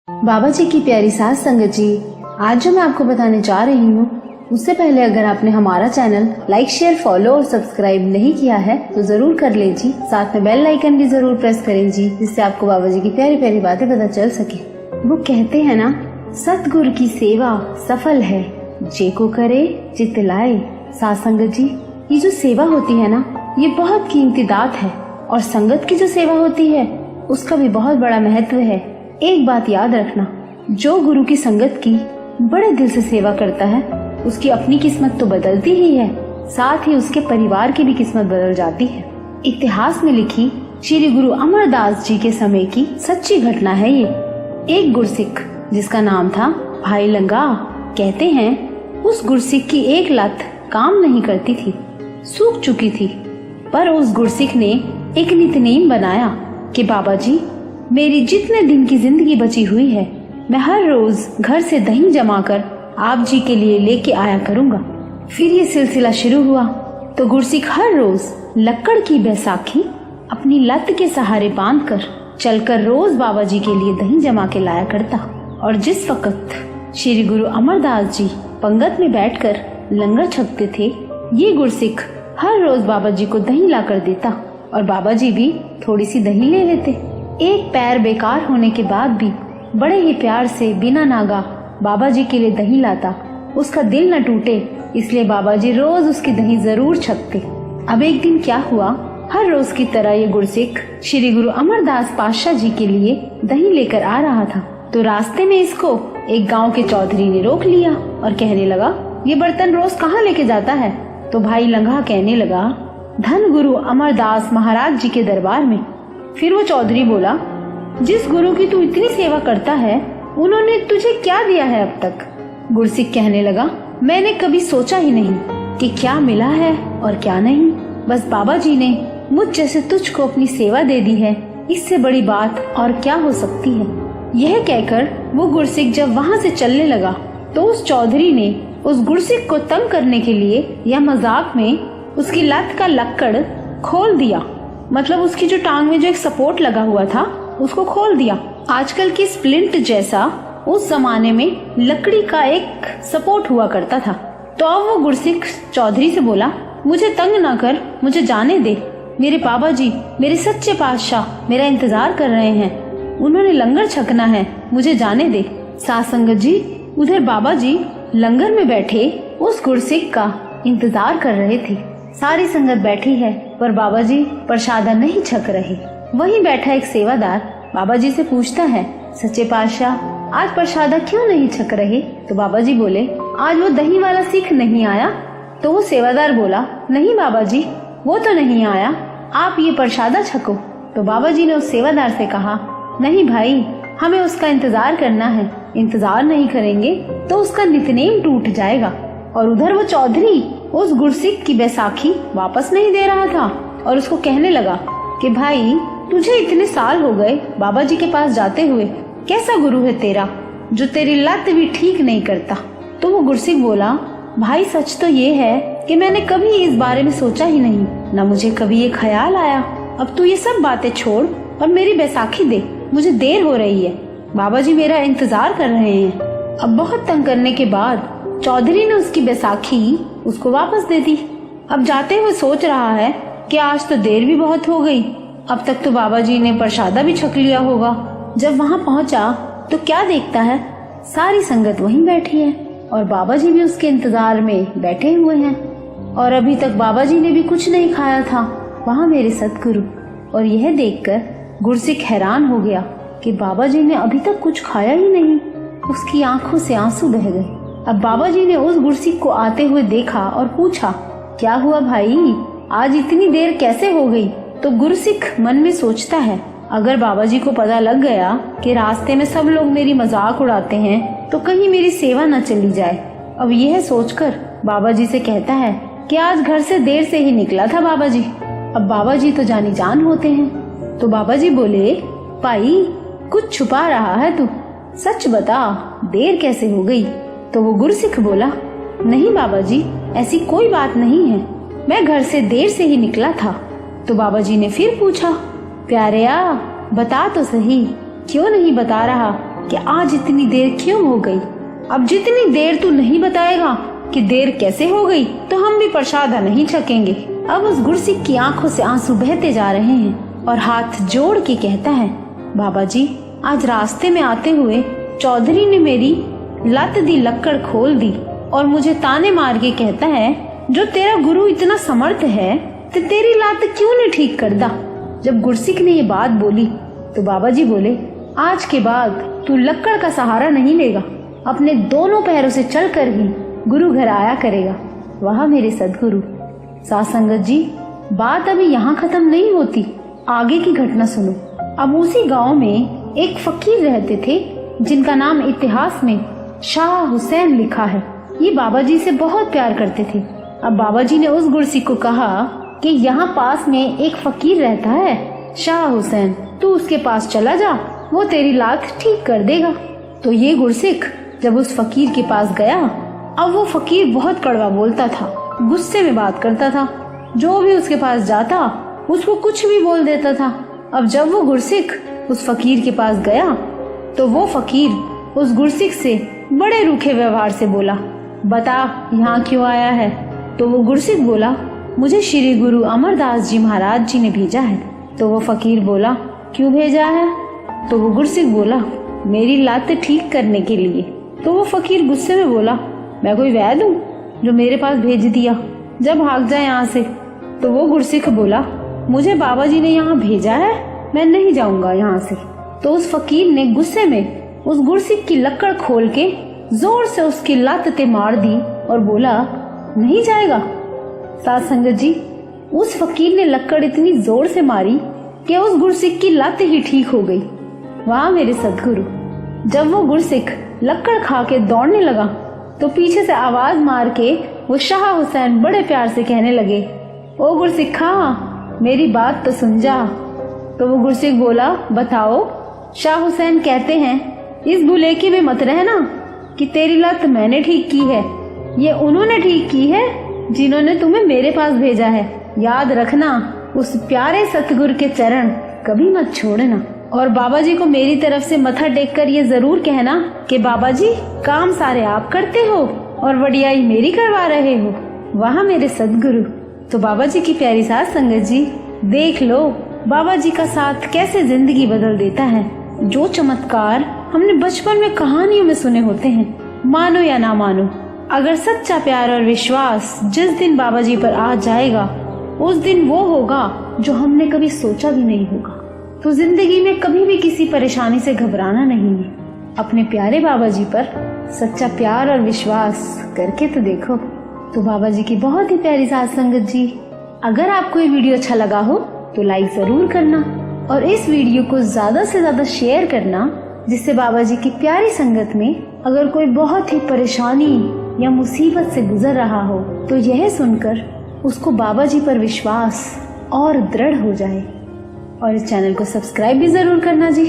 बाबा जी की प्यारी सास संगत जी, आज जो मैं आपको बताने जा रही हूँ, उससे पहले अगर आपने हमारा चैनल लाइक, शेयर, फॉलो और सब्सक्राइब नहीं किया है तो जरूर कर लीजिए। साथ में बेल आइकन भी जरूर प्रेस करें जी, जिससे आपको बाबा जी की प्यारी प्यारी बातें पता चल सके। वो कहते हैं ना, सतगुरु की सेवा सफल है, जे को करे चित लाए। सास संगत जी, ये जो सेवा होती है ना, ये बहुत कीमती दात है और संगत की जो सेवा होती है उसका भी बहुत बड़ा महत्व है। एक बात याद रखना, जो गुरु की संगत की बड़े दिल से सेवा करता है उसकी अपनी किस्मत तो बदलती ही है, साथ ही उसके परिवार की भी किस्मत बदल जाती है। इतिहास में लिखी श्री गुरु अमरदास जी के समय की सच्ची घटना है ये। एक गुरसिख जिसका नाम था भाई लंगा, कहते हैं उस गुरसिख की एक लत काम नहीं करती थी, सूख चुकी थी। पर उस गुरसिख ने एक नितनेम बनाया कि बाबा जी, मेरी जितने दिन की जिंदगी बची हुई है, मैं हर रोज घर से दही जमाकर आप जी के लिए लेके आया करूंगा। फिर ये सिलसिला शुरू हुआ तो गुरसिख हर रोज लक्कड़ की बैसाखी अपनी लत के सहारे बांधकर चलकर रोज बाबा जी के लिए दही जमा के लाया करता। और जिस वक्त श्री गुरु अमरदास जी पंगत में बैठकर लंगर छकते थे, ये गुरसिख हर रोज बाबा जी को दही ला कर देता और बाबा जी भी थोड़ी सी दही ले लेते। एक पैर बेकार होने के बाद भी बड़े ही प्यार से बिना नागा बाबा जी के लिए दही लाता। उसका दिल न टूटे इसलिए बाबा जी रोज उसकी दही जरूर छकते। अब एक दिन क्या हुआ, हर रोज की तरह ये गुरसिख श्री गुरु अमरदास पातशाह जी के लिए दही लेकर आ रहा था, तो रास्ते में इसको एक गांव के चौधरी ने रोक लिया और कहने लगा, ये बर्तन रोज कहाँ लेके जाता है? तो भाई लंगा कहने लगा, धन गुरु अमरदास महाराज जी के दरबार में। फिर वो चौधरी बोला, जिस गुरु की तू इतनी सेवा करता है, उन्होंने तुझे क्या दिया है अब तक? गुरसिख कहने लगा, मैंने कभी सोचा ही नहीं कि क्या मिला है और क्या नहीं। बस बाबा जी ने मुझ जैसे तुझको अपनी सेवा दे दी है, इससे बड़ी बात और क्या हो सकती है। यह कहकर वो गुरसिख जब वहाँ से चलने लगा तो उस चौधरी ने उस गुरसिख को तंग करने के लिए या मजाक में उसकी लत का लक्कड़ खोल दिया, मतलब उसकी जो टांग में जो एक सपोर्ट लगा हुआ था उसको खोल दिया। आजकल की स्प्लिंट जैसा उस जमाने में लकड़ी का एक सपोर्ट हुआ करता था। तो अब वो गुरसिख चौधरी से बोला, मुझे तंग ना कर, मुझे जाने दे। मेरे बाबा जी, मेरे सच्चे पातशाह मेरा इंतजार कर रहे हैं, उन्होंने लंगर छकना है, मुझे जाने दे। सास संगत जी, उधर बाबा जी लंगर में बैठे उस गुरसिख का इंतजार कर रहे थे। सारी संगत बैठी है पर बाबा जी प्रसादा नहीं छक रहे। वहीं बैठा एक सेवादार बाबा जी से पूछता है, सच्चे पातशाह, आज प्रसादा क्यों नहीं छक रहे? तो बाबा जी बोले, आज वो दही वाला सिख नहीं आया। तो वो सेवादार बोला, नहीं बाबा जी, वो तो नहीं आया, आप ये प्रसादा छको। तो बाबा जी ने उस सेवादार से कहा, नहीं भाई, हमें उसका इंतजार करना है, इंतजार नहीं करेंगे तो उसका नितनेम टूट जाएगा। और उधर वो चौधरी उस गुरसिख की बैसाखी वापस नहीं दे रहा था और उसको कहने लगा कि भाई, तुझे इतने साल हो गए बाबा जी के पास जाते हुए, कैसा गुरु है तेरा जो तेरी लत भी ठीक नहीं करता? तो वो गुरसिख बोला, भाई सच तो ये है कि मैंने कभी इस बारे में सोचा ही नहीं, न मुझे कभी ये ख्याल आया। अब तू ये सब बातें छोड़ और मेरी बैसाखी दे, मुझे देर हो रही है, बाबा जी मेरा इंतजार कर रहे हैं। अब बहुत तंग करने के बाद चौधरी ने उसकी बैसाखी उसको वापस दे दी। अब जाते हुए सोच रहा है कि आज तो देर भी बहुत हो गई, अब तक तो बाबा जी ने प्रसादा भी छक लिया होगा। जब वहाँ पहुँचा तो क्या देखता है, सारी संगत वहीं बैठी है और बाबा जी भी उसके इंतजार में बैठे हुए हैं। और अभी तक बाबा जी ने भी कुछ नहीं खाया था, वहाँ मेरे सतगुरु। और यह देखकर गुरसिख हैरान हो गया कि बाबा जी ने अभी तक कुछ खाया ही नहीं। उसकी आंखों से आंसू बह गए। अब बाबा जी ने उस गुरसिख को आते हुए देखा और पूछा, क्या हुआ भाई, आज इतनी देर कैसे हो गई? तो गुरसिख मन में सोचता है, अगर बाबा जी को पता लग गया कि रास्ते में सब लोग मेरी मजाक उड़ाते हैं तो कहीं मेरी सेवा न चली जाए। अब यह सोचकर बाबा जी से कहता है कि आज घर से देर से ही निकला था बाबा जी। अब बाबा जी तो जानी जान होते हैं। तो बाबा जी बोले, भाई कुछ छुपा रहा है तू, सच बता, देर कैसे हो गई? तो वो गुरसिख बोला, नहीं बाबा जी, ऐसी कोई बात नहीं है, मैं घर से देर से ही निकला था। तो बाबा जी ने फिर पूछा, प्यारेया बता तो सही, क्यों नहीं बता रहा कि आज इतनी देर क्यों हो गई। अब जितनी देर तू नहीं बताएगा कि देर कैसे हो गई तो हम भी प्रसादा नहीं छकेंगे। अब उस गुरसिक की आंखों से आंसू बहते जा रहे हैं और हाथ जोड़ के कहता है, बाबा जी आज रास्ते में आते हुए चौधरी ने मेरी लत दी लक्कड़ खोल दी और मुझे ताने मार के कहता है, जो तेरा गुरु इतना समर्थ है तो तेरी लात क्यों नहीं ठीक कर दा। जब गुरसिक ने ये बात बोली तो बाबा जी बोले, आज के बाद तू लक्कड़ का सहारा नहीं लेगा, अपने दोनों पैरों से चलकर ही गुरु घर आया करेगा। वह मेरे सदगुरु। साथ संगत जी, बात अभी यहाँ खत्म नहीं होती, आगे की घटना सुनो। अब उसी गांव में एक फकीर रहते थे जिनका नाम इतिहास में शाह हुसैन लिखा है। ये बाबा जी से बहुत प्यार करते थे। अब बाबा जी ने उस गुरसिक को कहा कि यहाँ पास में एक फकीर रहता है शाह हुसैन, तू उसके पास चला जा, वो तेरी लात ठीक कर देगा। तो ये गुरसिक जब उस फकीर के पास गया, अब वो फकीर बहुत कड़वा बोलता था, गुस्से में बात करता था, जो भी उसके पास जाता उसको कुछ भी बोल देता था। अब जब वो गुरसिक उस फकीर के पास गया तो वो फकीर उस गुरसिक से बड़े रूखे व्यवहार से बोला, बता यहाँ क्यों आया है। तो वो गुरसिक बोला, मुझे श्री गुरु अमरदास जी महाराज जी ने भेजा है। तो वो फकीर बोला, क्यों भेजा है। तो वो गुरसिक बोला, मेरी लात ठीक करने के लिए। तो वो फकीर गुस्से में बोला, मैं कोई वैद्य हूँ जो मेरे पास भेज दिया, जब भाग जाए यहाँ से। तो वो गुरसिक बोला, मुझे बाबा जी ने यहाँ भेजा है, मैं नहीं जाऊंगा यहाँ से। तो उस फकीर ने गुस्से में उस गुरसिक की लक्कड़ खोल के जोर से उसकी लात मार दी और बोला, नहीं जाएगा। साथ संगत जी, उस फकीर ने लक्कड़ इतनी जोर से मारी कि उस गुरसिक की लात ही ठीक हो गई। वाह मेरे सदगुरु। जब वो गुरसिक लक्कड़ खा के दौड़ने लगा तो पीछे से आवाज मार के वो शाह हुसैन बड़े प्यार से कहने लगे, ओ गुरसिखा मेरी बात तो सुन जा। तो वो गुरसिक बोला, बताओ। शाह हुसैन कहते हैं, इस भुलेखे में मत रहना कि तेरी लात मैंने ठीक की है, ये उन्होंने ठीक की है जिन्होंने तुम्हें मेरे पास भेजा है। याद रखना, उस प्यारे सतगुरु के चरण कभी मत छोड़ना। और बाबा जी को मेरी तरफ से मत्था टेक कर ये जरूर कहना कि बाबा जी काम सारे आप करते हो और वडियाई मेरी करवा रहे हो। वहाँ मेरे सदगुरु। तो बाबा जी की प्यारी साथ संगत जी, देख लो बाबा जी का साथ कैसे जिंदगी बदल देता है। जो चमत्कार हमने बचपन में कहानियों में सुने होते हैं, मानो या ना मानो, अगर सच्चा प्यार और विश्वास जिस दिन बाबा जी पर आ जाएगा, उस दिन वो होगा जो हमने कभी सोचा भी नहीं होगा। तो जिंदगी में कभी भी किसी परेशानी से घबराना नहीं है। अपने प्यारे बाबा जी पर सच्चा प्यार और विश्वास करके तो देखो। तो बाबा जी की बहुत ही प्यारी साथ संगत जी, अगर आपको ये वीडियो अच्छा लगा हो तो लाइक जरूर करना और इस वीडियो को ज्यादा से ज्यादा शेयर करना, जिससे बाबा जी की प्यारी संगत में अगर कोई बहुत ही परेशानी या मुसीबत से गुजर रहा हो तो यह सुनकर उसको बाबा जी पर विश्वास और दृढ़ हो जाए। और इस चैनल को सब्सक्राइब भी जरूर करना जी।